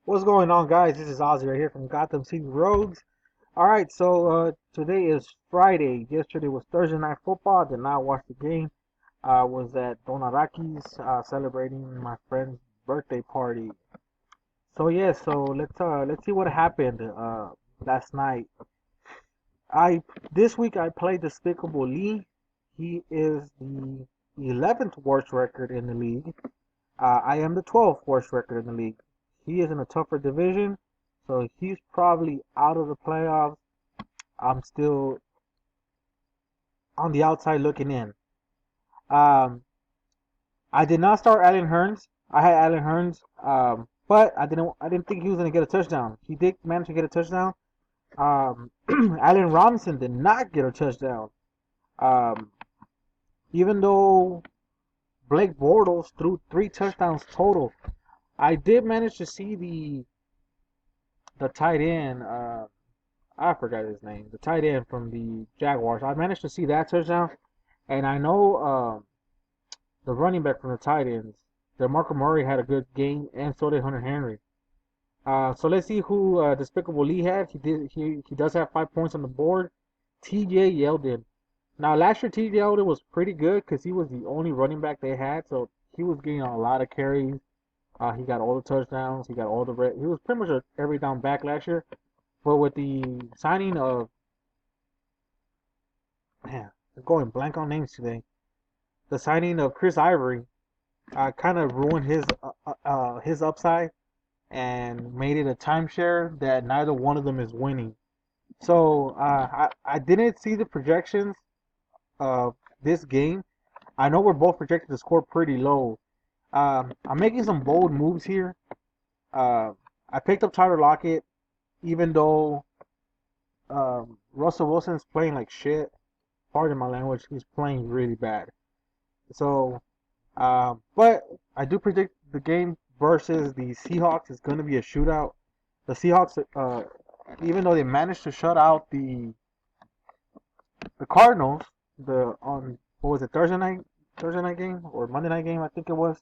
What's going on, guys? This is Ozzy right here from Gotham City Rogues. All right, so today is Friday. Yesterday was Thursday night football. I did not watch the game. I was at Donaraki's celebrating my friend's birthday party. So yeah, let's see what happened last night. I This week I played Despicable Lee. He is the 11th worst record in the league. I am the 12th worst record in the league. He is in a tougher division, so he's probably out of the playoffs. I'm still on the outside looking in. Um, I did not start Allen Hurns. I had Allen Hurns, but I didn't think he was gonna get a touchdown. He did manage to get a touchdown. Allen Robinson did not get a touchdown. Um, Even though Blake Bortles threw 3 touchdowns total, I did manage to see the tight end. I forgot his name. The tight end from the Jaguars. I managed to see that touchdown, and I know the running back from the tight ends, DeMarco Murray had a good game, and so did Hunter Henry. So let's see who Despicable Lee had. He does have 5 points on the board. T.J. Yeldon. Now last year T.J. Yeldon was pretty good because he was the only running back they had, so he was getting a lot of carries. He got all the touchdowns. He got all the red. He was pretty much a every down back last year. But with the signing of, man, I'm going blank on names today. The signing of Chris Ivory kind of ruined his upside and made it a timeshare that neither one of them is winning. So I didn't see the projections of this game. I know we're both projected to score pretty low. I'm making some bold moves here. Uh, I picked up Tyler Lockett, even though Russell Wilson's playing like shit. Pardon my language. He's playing really bad. So, but I do predict the game versus the Seahawks is going to be a shootout. The Seahawks, even though they managed to shut out the Cardinals, the on what was it Thursday night game or Monday night game I think it was.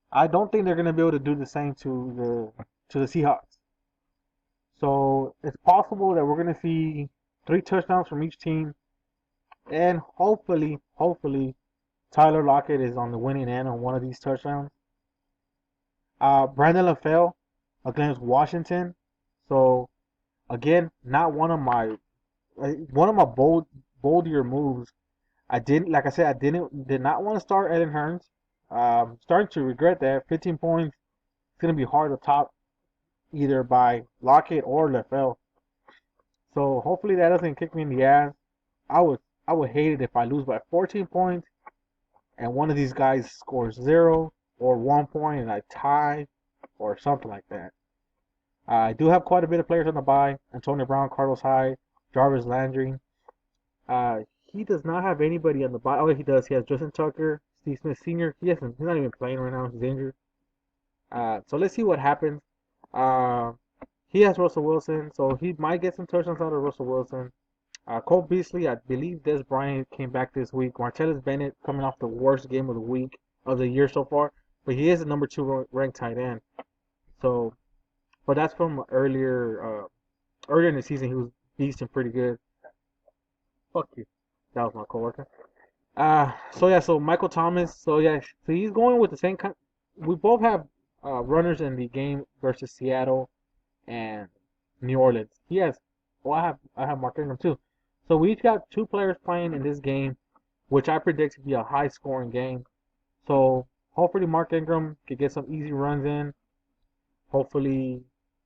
I don't think they're going to be able to do the same to the Seahawks. So it's possible that we're going to see 3 touchdowns from each team, and hopefully, Tyler Lockett is on the winning end on one of these touchdowns. Brandon LaFell against Washington. So again, not one of my bolder moves. I didn't like I said did not want to start Eden Hearns. Starting to regret that. 15 points. It's gonna be hard to top either by Lockett or LaFell. So hopefully that doesn't kick me in the ass. I would I would hate it if I lose by 14 points and one of these guys scores 0 or 1 point and I tie or something like that. I do have quite a bit of players on the bye. Antonio Brown, Carlos Hyde, Jarvis Landry. He does not have anybody on the bye. Oh, he does. He has Justin Tucker, Steve Smith Sr. He's not even playing right now. He's injured. So let's see what happens. Uh, he has Russell Wilson, so he might get some touchdowns out of Russell Wilson. Cole Beasley, I believe Des Bryant came back this week. Martellus Bennett coming off the worst game of the week of the year so far, but he is the number 2 ranked tight end. So, but that's from earlier in the season. He was decent, pretty good. Fuck you. That was my coworker. So Michael Thomas. So yeah, so he's going with the same kind. We both have runners in the game versus Seattle and New Orleans. He has. Well, I have Mark Ingram too. So we each got 2 players playing in this game, which I predict to be a high scoring game. So hopefully Mark Ingram can get some easy runs in. Hopefully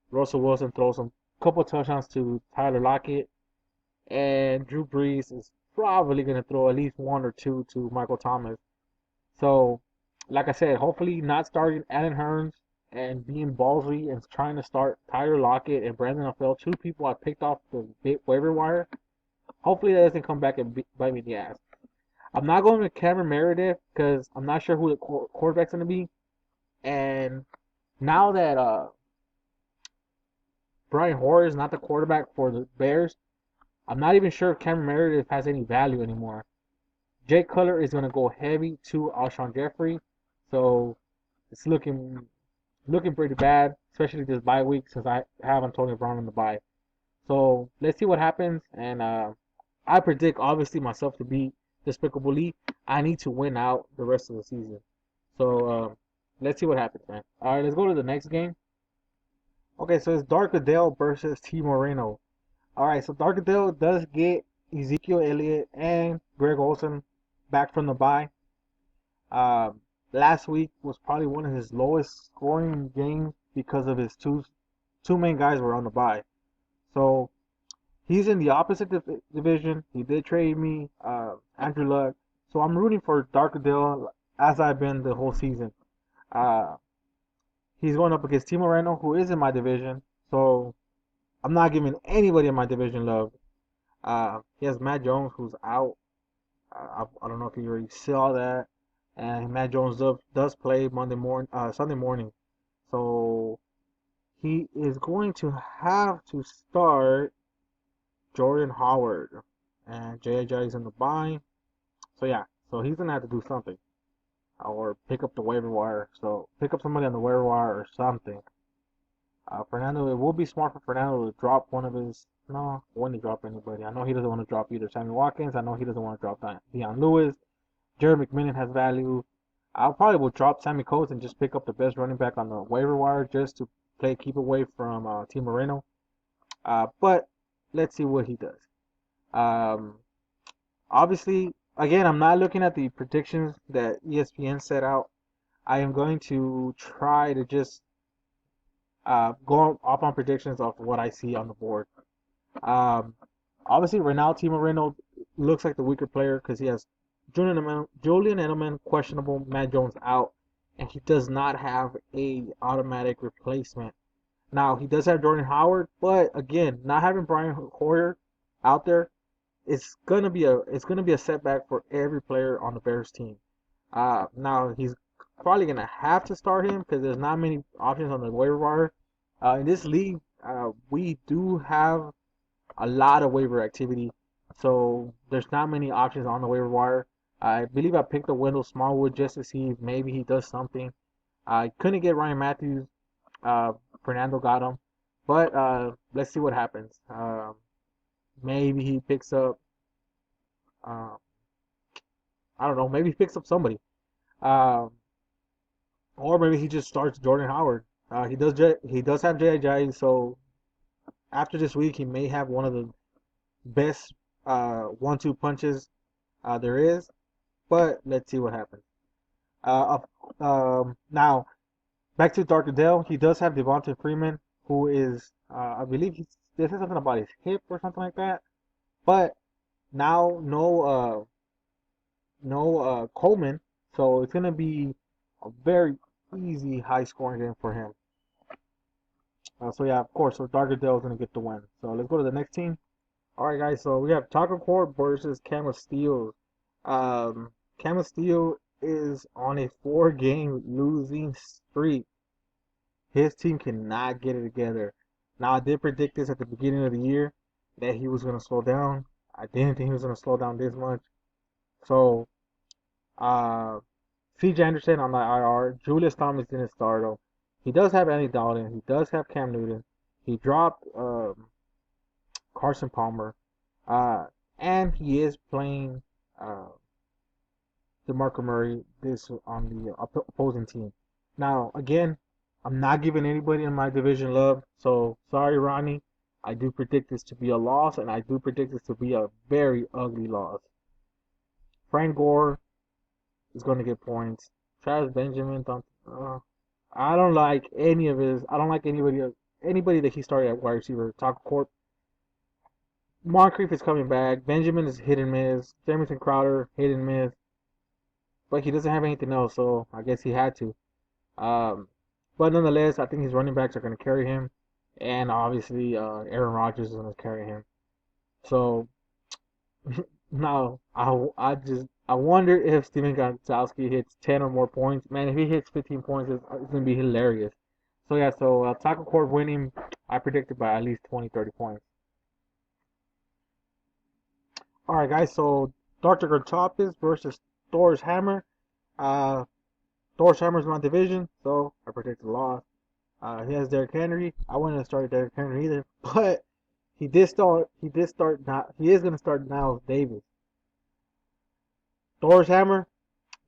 Russell Wilson throws some couple touchdowns to Tyler Lockett, and Drew Brees is probably going to throw at least 1 or 2 to Michael Thomas. So, like I said, hopefully not starting Allen Hurns and being ballsy and trying to start Tyler Lockett and Brandon LaFell, 2 people I picked off the waiver wire. Hopefully that doesn't come back and bite me in the ass. I'm not going with Cameron Meredith because I'm not sure who the quarterback's going to be. And now that Brian Hoyer is not the quarterback for the Bears, I'm not even sure if Cameron Meredith has any value anymore. Jake Cutler is going to go heavy to Alshon Jeffrey, so it's looking pretty bad. especially this bye week since I have Antonio Brown on the bye. So let's see what happens. And I predict, obviously, myself to be Despicable Lee. I need to win out the rest of the season. So let's see what happens, man. All right, let's go to the next game. Okay, so it's Dark Adele versus T Moreno. All right, so Dark Adele does get Ezekiel Elliott and Greg Olsen back from the bye. Last week was probably one of his lowest scoring games because of his two main guys were on the bye. So he's in the opposite division. He did trade me Andrew Luck, so I'm rooting for Dark Adele as I've been the whole season. Uh, he's going up against Timo Moreno, who is in my division, so I'm not giving anybody in my division love. He has Matt Jones, who's out. I don't know if you already saw that. And Matt Jones does play Sunday morning, so he is going to have to start Jordan Howard, and J.J. is in the bye. So yeah, so he's gonna have to do something, or pick up the waiver wire. So pick up somebody on the waiver wire or something. Fernando, it will be smart for Fernando to drop one of his. No, when he drop anybody. I know he doesn't want to drop either Sammy Watkins. I know he doesn't want to drop Deion Lewis. Jared McMillan has value. I probably will drop Sammy Coates and just pick up the best running back on the waiver wire just to keep away from T Moreno. But let's see what he does. Um, Obviously, again, I'm not looking at the predictions that ESPN set out. I am going to try to just go off on predictions of what I see on the board. Um, Obviously, right now, Timo Moreno looks like the weaker player because he has Julian Edelman questionable, Matt Jones out, and he does not have a automatic replacement. Now he does have Jordan Howard, but again, not having Brian Hoyer out there, it's gonna be a setback for every player on the Bears team. Now he's probably gonna have to start him because there's not many options on the waiver wire. In this league, we do have a lot of waiver activity, so there's not many options on the waiver wire. I believe I picked up Wendell Smallwood just to see if maybe he does something. I couldn't get Ryan Matthews. Uh, Fernando got him, but let's see what happens. Maybe he picks up. Uh, I don't know. Maybe he picks up somebody, um, or maybe he just starts Jordan Howard. He does have J.J. So after this week, he may have one of the best 1-2 punches there is. But let's see what happens. Now back to Dark Adele. He does have Devonta Freeman, who is I believe they said something about his hip or something like that. But now no Coleman, so it's gonna be a very easy high scoring game for him. So yeah, of course, so Dark Adele is gonna get the win. So let's go to the next team. All right, guys. So we have Taco Court versus Cam Steele. Cam Steele is on a 4-game losing streak. His team cannot get it together. Now I did predict this at the beginning of the year that he was gonna slow down. I didn't think he was gonna slow down this much. So uh, C.J. Anderson on the IR. Julius Thomas didn't start him. He does have Andy Dalton. He does have Cam Newton. He dropped Carson Palmer. Uh, and he is playing uh, DeMarco Murray this on the opposing team. Now, again, I'm not giving anybody in my division love. So, sorry, Ronnie. I do predict this to be a loss, and I do predict this to be a very ugly loss. Frank Gore is going to get points. Travis Benjamin, I don't like any of his. I don't like anybody that he started at wide receiver. Taco Corp. Moncrief is coming back. Benjamin is hit and miss. Jamison Crowder hit and miss. But he doesn't have anything else, so I guess he had to. Um, but nonetheless, I think his running backs are going to carry him, and obviously Aaron Rodgers is going to carry him. So now I wonder if Steven Gostkowski hits 10 or more points. Man, if he hits 15 points, it's going to be hilarious. So yeah, so Taco Corp winning, I predicted by at least 20, 30 points. All right, guys. So Dr. Gertopis versus Thor's Hammer. Uh, Thor's Hammer is my division, so I predicted a loss. He has Derrick Henry. I wouldn't have started Derrick Henry either, but he did start. He did start now. He is going to start now with Davis. Thor's hammer.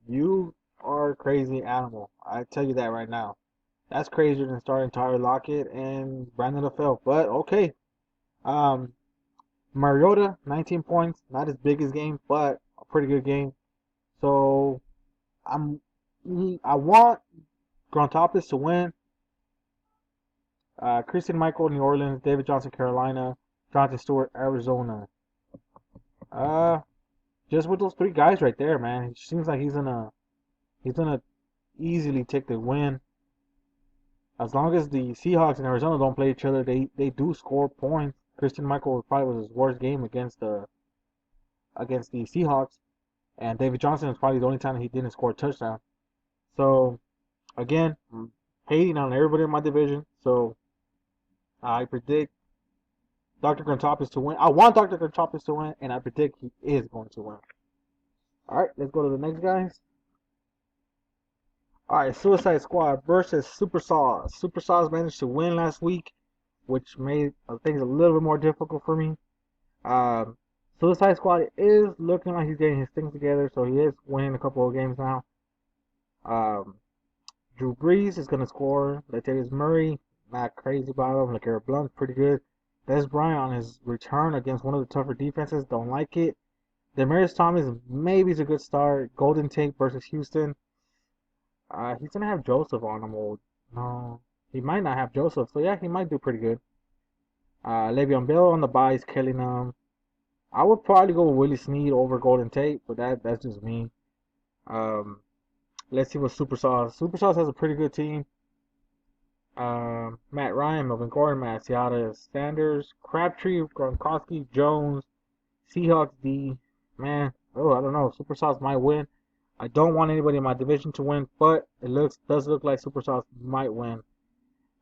You are a crazy animal. I tell you that right now. That's crazier than starting Tyler Lockett and Brandon LaFell. But okay. Um, Mariota, 19 points. Not his biggest game, but a pretty good game. So I'm. I want Grontopis to win. Christian Michael, New Orleans. David Johnson, Carolina. Jonathan Stewart, Arizona. Uh, just with those three guys right there, man. It seems like he's gonna easily take the win. As long as the Seahawks and Arizona don't play each other, they do score points. Christian Michael probably was his worst game against the Seahawks, and David Johnson is probably the only time that he didn't score a touchdown. So again, I'm hating on everybody in my division. So I predict Dr. Grontopis to win. I want Dr. Grontopis to win, and I predict he is going to win. All right, let's go to the next guys. All right, Suicide Squad versus Super Sauce. Super Sauce managed to win last week, which made things a little bit more difficult for me. Um, Suicide Squad is looking like he's getting his things together, so he is winning a couple of games now. Um, Drew Brees is going to score. Latavius Murray, not crazy about him. LeGarrette Blount's pretty good. Des Bryant on his return against one of the tougher defenses, don't like it. Demaryius Thomas maybe is a good start. Golden Tate versus Houston. He's going to have Joseph on him. Old. No, he might not have Joseph, so yeah, he might do pretty good. Le'Veon Bell on the bye is killing him. I would probably go with Willie Snead over Golden Tate, but that's just me. Um, let's see what Super Sauce. Super Sauce has a pretty good team. Matt Ryan, Melvin Gordon, Matt Seattle, Sanders, Crabtree, Gronkowski, Jones, Seahawks D. Man, I don't know. Super Sauce might win. I don't want anybody in my division to win, but it does look like Super Sauce might win.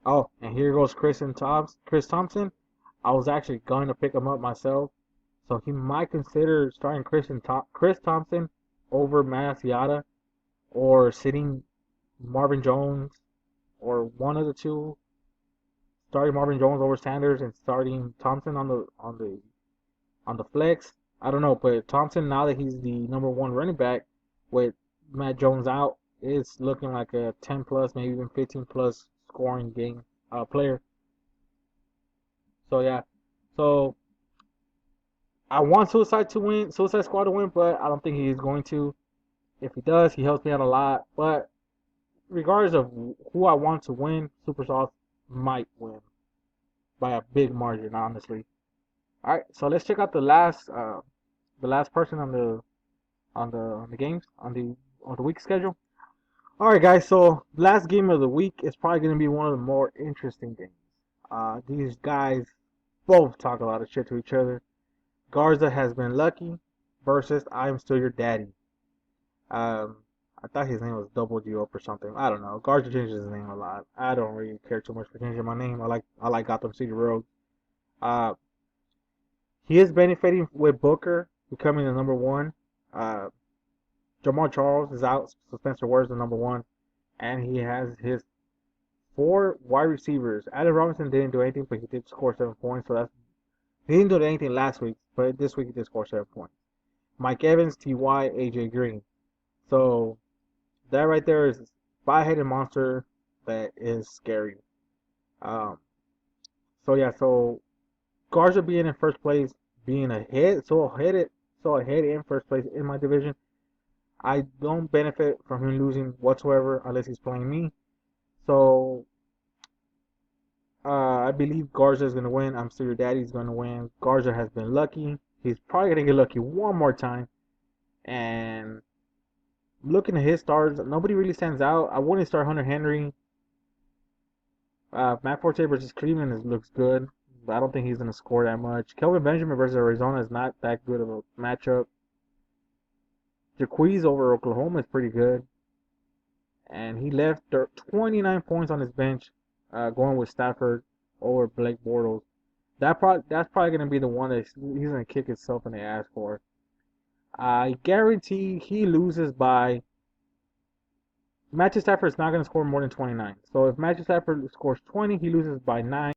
Oh, and here goes Chris Thompson. I was actually going to pick him up myself, so he might consider starting Chris Thompson over Massiata, or sitting Marvin Jones, or one of the two. Starting Marvin Jones over Sanders and starting Thompson on the flex. I don't know, but Thompson, now that he's the number one running back with Matt Jones out, is looking like a 10 plus, maybe even 15 plus scoring game player. So yeah, so I want Suicide Squad to win, but I don't think he's going to. If he does, he helps me out a lot. But regardless of who I want to win, Super Sauce might win by a big margin, honestly. All right, so let's check out the last person on the games on the week schedule. All right, guys. So last game of the week is probably going to be one of the more interesting games. These guys both talk a lot of shit to each other. Garza has been lucky versus I'm still your daddy. Um, I thought his name was Double G Up or something. I don't know. Garza changes his name a lot. I don't really care too much for changing my name. I like Gotham City Road. Uh, he is benefiting with Booker becoming the number one. Uh, Jamal Charles is out. So Spencer Ware's the number one, and he has his four wide receivers. Adam Robinson didn't do anything, but he did score 7 points. So he didn't do anything last week, but this week he did score 7 points. Mike Evans, Ty, AJ Green. So that right there is a five-headed monster that is scary. Um, so yeah, so Garza being in first place, being ahead in first place in my division. I don't benefit from him losing whatsoever unless he's playing me. So I believe Garza is going to win. I'm still your daddy's going to win. Garza has been lucky. He's probably going to get lucky one more time. And looking at his stars, nobody really stands out. I wouldn't start Hunter Henry. Matt Forte versus Cleveland looks good, but I don't think he's going to score that much. Kelvin Benjamin versus Arizona is not that good of a matchup. Jaquiz over Oklahoma is pretty good. And he left 29 points on his bench, going with Stafford over Blake Bortles. That's probably going to be the one that he's going to kick himself in the ass for. I guarantee he loses by Matthew Stafford is not going to score more than 29. So if Matthew Stafford scores 20, he loses by 9.